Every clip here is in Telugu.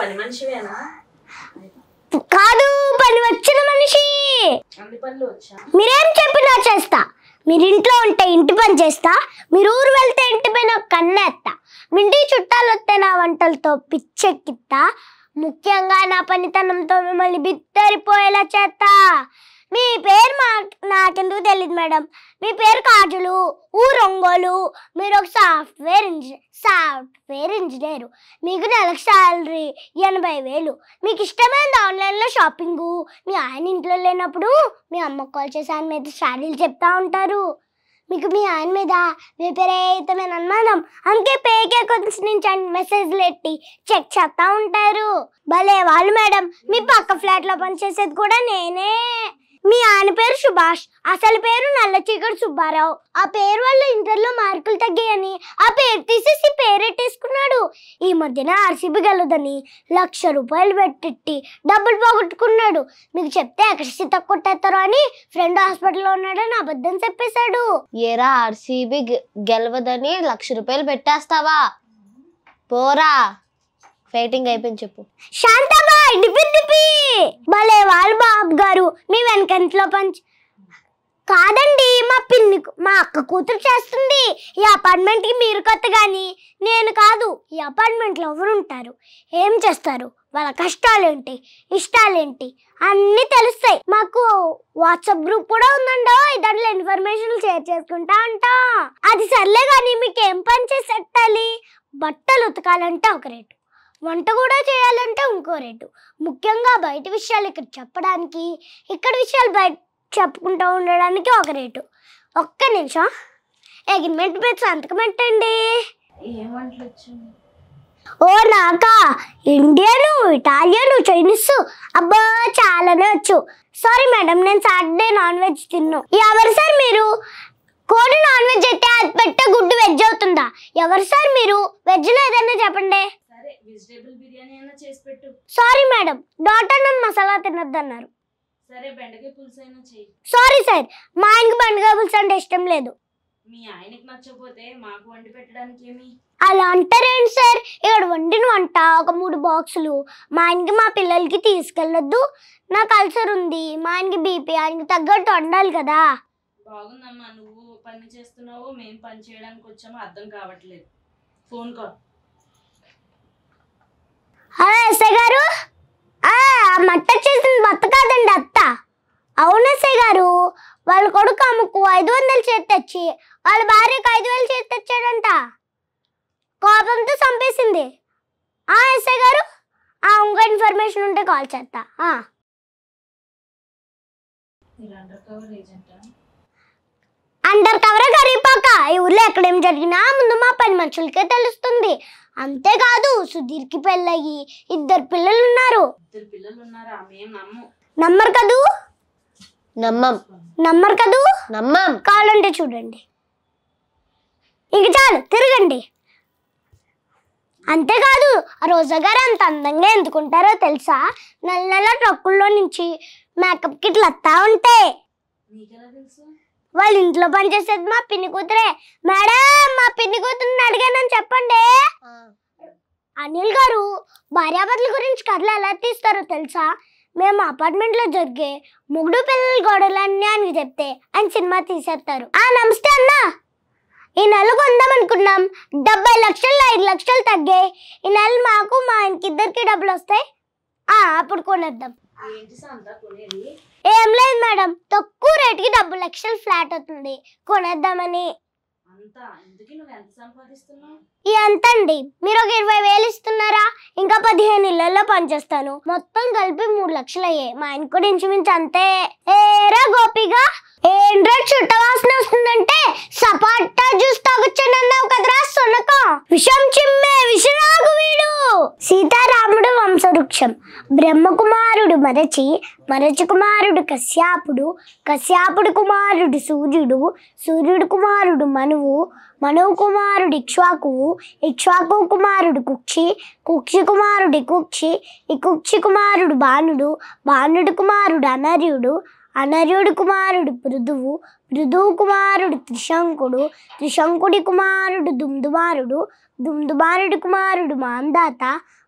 పని మనిషివేనా? కాదు, పని వచ్చిన మనిషి. అన్ని పనులు వచ్చా? మీరేం చెప్పినా చేస్తా. మీరు ఇంట్లో ఉంటే ఇంటి పని చేస్తా, మీరు ఊరు వెళ్తే ఇంటి పైన కన్నేస్తా, మీ ఇంటికి చుట్టాలు వస్తే నా వంటలతో పిచ్చెక్కిస్తా, ముఖ్యంగా నా పనితనంతో మిమ్మల్ని బిత్తరిపోయేలా చేస్తా. మీ పేరు నాకెందుకు తెలియదు మేడం. మీ పేరు కాజులు, ఊరు ఒంగోలు, మీరు ఒక సాఫ్ట్వేర్ ఇంజనీరు, మీకు నెలకు శాలరీ 80,000. మీకు ఇష్టమైనది ఆన్లైన్లో షాపింగు. మీ ఆయన ఇంట్లో లేనప్పుడు మీ అమ్మ కాల్ చేసి ఆయన మీద స్టాడీలు చెప్తా ఉంటారు. మీకు మీ ఆయన మీద విపరీతమైన అనుమానం, అందుకే పేకే కొంచెం నుంచి మెసేజ్లు ఎట్టి చెక్ చేస్తూ ఉంటారు. భలే వాళ్ళు మేడం. మీ పక్క ఫ్లాట్లో పనిచేసేది కూడా నేనే. మీ ఆయన పేరు సుభాష్, అసలు పేరు నల్ల చీకటి సుబ్బారావు. ఆ పేరు వల్ల ఇంటర్లో మార్కులు తగ్గాయని ఆ పేరు తీసేసి పేరెట్టేసుకున్నాడు. ఈ మధ్యన ఆర్సీబీ గెలదని ₹1,00,000 పెట్టి డబ్బులు పోగొట్టుకున్నాడు. మీకు చెప్తే ఎక్కడ కొట్టేస్తారు అని ఫ్రెండ్ హాస్పిటల్లో ఉన్నాడని అబద్ధం చెప్పేశాడు. ఏరా, ఆర్సీబీ గెలవదని ₹1,00,000 పెట్టేస్తావా? పోరా, ఫైటింగ్ అయిపోయింది చెప్పు. శాంతగా డిపి భలే వాళ్ళు బాబు గారు. మీ వెనకంట్లో కాదండి, మా అక్క కూతురు చేస్తుంది. ఈ అపార్ట్మెంట్కి మీరు కొత్త కానీ నేను కాదు. ఈ అపార్ట్మెంట్లో ఎవరు ఉంటారు, ఏం చేస్తారు, వాళ్ళ కష్టాలేంటి ఇష్టాలేంటి అన్నీ తెలుస్తాయి. మాకు వాట్సాప్ గ్రూప్ కూడా ఉందండో, దాంట్లో ఇన్ఫర్మేషన్ షేర్ చేసుకుంటా ఉంటా. అది సర్లే కానీ మీకు ఏం పని చేసి పెట్టాలి? బట్టలు ఉతకాలంటే ఒక రేటు, వంట కూడా చేయాలంటే ఇంకో రేటు. ముఖ్యంగా బయట విషయాలు ఇక్కడ చెప్పడానికి, ఇక్కడ విషయాలు బయట చెప్పుకుంటూ ఉండడానికి ఒక రేటు. ఒక్క నిమిషం, అగ్రిమెంట్ మీద సంతకం పెట్టండి. ఏం వంటలు వచ్చు? ఓ నాకా, ఇండియను, ఇటాలియను, చైనీస్, అబ్బా చాలానే వచ్చు. సారీ మేడం, నేను సాటర్డే నాన్ వెజ్ తిన్ను. ఎవరు సార్ మీరు? కోడి నాన్ వెజ్ అయితే అది పెట్టే గుడ్డు వెజ్ అవుతుందా? ఎవరు సార్ మీరు? వెజ్లో ఏదైనా చెప్పండి. సరే, వెజిటేబుల్ బిర్యానీ అయినా చేసి పెట్టు. సారీ మేడం, డాక్టర్ నన్ను మసాలా తినొద్దన్నారు. సరే, బెండకాయ పులుసు అయినా చెయ్యి. సారీ సార్, మా ఆయనకి బెండకాయ పులుసు అంటే ఇష్టం లేదు. మీ ఆయనకి నచ్చకపోతే మాకు వండి పెట్టడానికి ఏమి? అలా అంటారేంటి సార్? ఇక్కడ వండిన వంట ఒక 3 బాక్సులు మా ఆయనకి మా పిల్లలకి తీసుకెళ్ళొద్దు. నాకు అల్సర్ ఉంది, మా ఆయనకి బీపీ, ఆయనకి తగ్గట్టు వండాలి కదా. బాగుందమ్మా, నువ్వు పని చేస్తున్నావు, మేము పని చేయడానికి వచ్చాము, అర్థం కావట్లేదు. Phone call. హలో ఎస్ఐ గారు, మట్ట చేసిన భర్త కాదండి అత్త. అవును ఎస్ఐ గారు, వాళ్ళ కొడుకు అమ్మకు 500 చేతి తెచ్చి వాళ్ళ భార్యకు 5,000 చేతి తెచ్చాడంట. కోపంతో చంపేసింది. ఎస్ఐ గారు, ఇంకా ఇన్ఫర్మేషన్ ఉంటే కాల్ చేస్తా. అండర్ కవర్ కరిపాక ఈ ఊర్లో ఎక్కడేం జరిగినా ముందు మా పని మనుషులకే తెలుస్తుంది. అంతేకాదు సుధీర్కి పెళ్ళయి 2 పిల్లలు ఉన్నారు. 2 పిల్లలు ఉన్నారా? మేము నమ్మరు కదూ? నమ్మరు కదూ? కావాలంటే చూడండి. ఇక చాలు, తిరగండి. అంతేకాదు రోజా గారు అంత అందంగా ఎందుకుంటారో తెలుసా? నెల ట్రక్కుల్లో నుంచి మేకప్ కిట్లు వస్తా ఉంటే. వాళ్ళ ఇంట్లో పనిచేసేది మా పిన్ని కూతురే. మేడం, మా పిన్ని కూతురుని అడిగానని చెప్పండి. అనిల్ గారు భార్యాభర్తల గురించి కథలు ఎలా తీస్తారో తెలుసా? మేము అపార్ట్మెంట్లో జరిగే మొగుడు పిల్లల గొడవలన్నీ అని చెప్తే ఆయన సినిమా తీసేస్తారు. నమస్తే అన్న, ఈ నెల కొందాం అనుకున్నాం, 70 లక్షలు 5 లక్షలు తగ్గాయి. ఈ నెల మాకు మా ఆయనకి 2కి డబ్బులు వస్తాయి, అప్పుడు కొనేద్దాం. ఏం లేదు మేడం, తక్కువ రేటుకి 70 లక్షల ఫ్లాట్ అవుతుంది, కొనేద్దామని. ఎంత అండి? మీరు ఒక 20,000 ఇస్తున్నారా? ఇంకా 15 ఇళ్లలో పనిచేస్తాను, మొత్తం కలిపి 3 లక్షలు అయ్యాయి. మా ఆయన కూడా ఇంచుమించు అంతే. ఏరా గోపిగా, ఏంట్రా చుట్ట వాసన వస్తుందంటే సపాటా జ్యూస్ తాగొచ్చానన్నావు కదరా సొనక. విషం చిమ్మే విషనాగు వీడు. సీతారాముడు వంశవృక్షం. బ్రహ్మకుమారుడు మరచి కుమారుడు కశ్యాపుడు కుమారుడు సూర్యుడు కుమారుడు మనువు కుమారుడు ఇక్ష్వాకు కుమారుడు కుక్షి కుమారుడు ఇకుక్షి కుమారుడు బాణుడు కుమారుడు అనర్యుడు కుమారుడు మృదువు కుమారుడు త్రిశంకుడు, త్రిశంకుడి కుమారుడు దుందుమారుడు, దుందుమారుడి కుమారుడు మాందాత,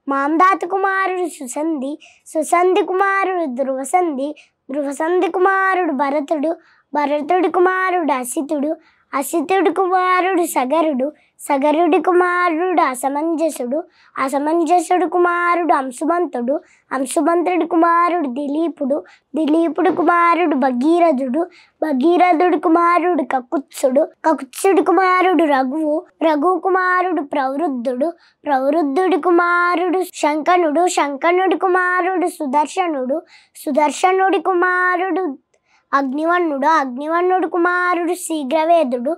మాందాత కుమారుడు సుసంధి, సుసంధి కుమారుడు ధ్రువసంధి, ధ్రువసంధి కుమారుడు భరతుడు, భరతుడి కుమారుడు అసితుడు, అసితుడి కుమారుడు సగరుడు, సగరుడి కుమారుడు అసమంజసుడు, అసమంజసుడు కుమారుడు అంశుమంతుడు, అంశుమంతుడి కుమారుడు దిలీపుడు, దిలీపుడి కుమారుడు భగీరథుడు, భగీరథుడి కుమారుడు కకుత్సుడు, కకుత్సుడి కుమారుడు రఘువు, రఘు కుమారుడు ప్రవృద్ధుడు, ప్రవృద్ధుడి కుమారుడు శంకనుడు, శంకనుడి కుమారుడు సుదర్శనుడు, సుదర్శనుడి కుమారుడు అగ్నివన్నుడు, అగ్నివన్నుడు కుమారుడు శీఘ్రవేదుడు,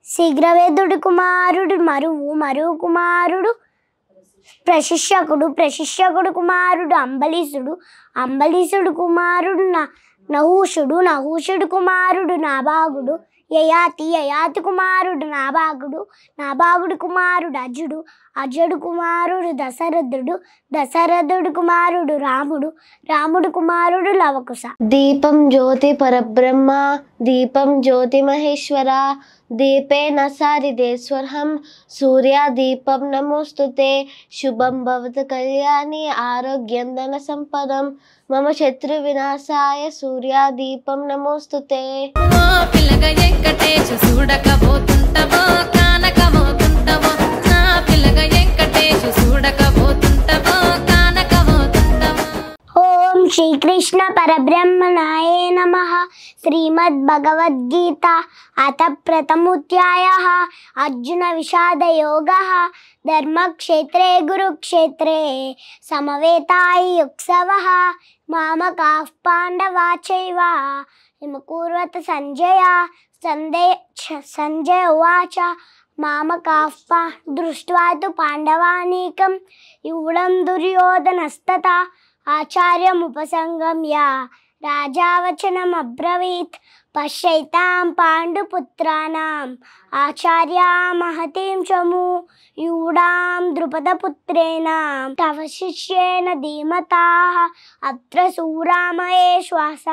శీఘ్రవేదుడి కుమారుడు మరువు, మరువు కుమారుడు ప్రశిష్యకుడు, ప్రశిష్యకుడు కుమారుడు అంబలీసుడు, అంబలీసుడు కుమారుడు నహూషుడు, నహూషుడు కుమారుడు నాభాగుడు, యయాతి, యయాతి కుమారుడు నాభాగుడు, నాభాగుడు కుమారుడు అజుడు, అజుడు కుమారుడు దశరథుడు, దశరథుడు కుమారుడు రాముడు, రాముడు కుమారుడు లవకుశ. దీపం జ్యోతి పరబ్రహ్మ, దీపం జ్యోతి మహేశ్వర, దీపేన సారిదేశ్వరం, సూర్య దీపం నమోస్తుతే, శుభం భవతు కళ్యాణి ఆరోగ్యం ధన సంపదం, మమ శత్రు వినాశాయ సూర్య దీపం నమోస్తుతే. పిల్లగా వెంకటేశు చూడకపోతుంటవో కానకమోతుంటవో, నా పిల్లగా వెంకటేశు చూడకపోతుంటవో కానకమోతుంటవో. ఓం శ్రీకృష్ణ పరబ్రహ్మణాయ నమః. శ్రీమద్ భగవద్గీత అథ ప్రథమోధ్యాయః. అర్జున విషాద యోగః. ధర్మక్షేత్రే కురుక్షేత్రే సమవేతాయుత్సవః. మామకాః పాండవాచైవ కిమకుర్వత సంజయ. సంజయ ఉవాచ మామకాః దృష్ట్వా తు పాండవానీకం యూఢం దుర్యోధనస్తథా ఆచార్యముపసంగమ్య రాజావచనమబ్రవీత్. పశ్యైతాం పాండుపుత్రాణం ఆచార్యా మహతీం చము యూఢాం ద్రుపదపుత్రేణ తవ శిష్యేన ధీమతాః అత్ర సూరామయే శ్వాస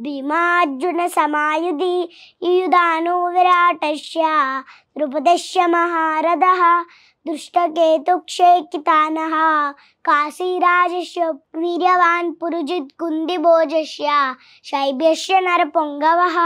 భీమార్జున సమాయుధి యుధానో విరాటస్య ద్రుపదస్య మహారథః దృష్టకేతుక్షేకితానః కాశీరాజస్య వీర్యవాన్ పురుజిత్ కుందిభోజస్య శైబ్యస్య నరపుంగవః.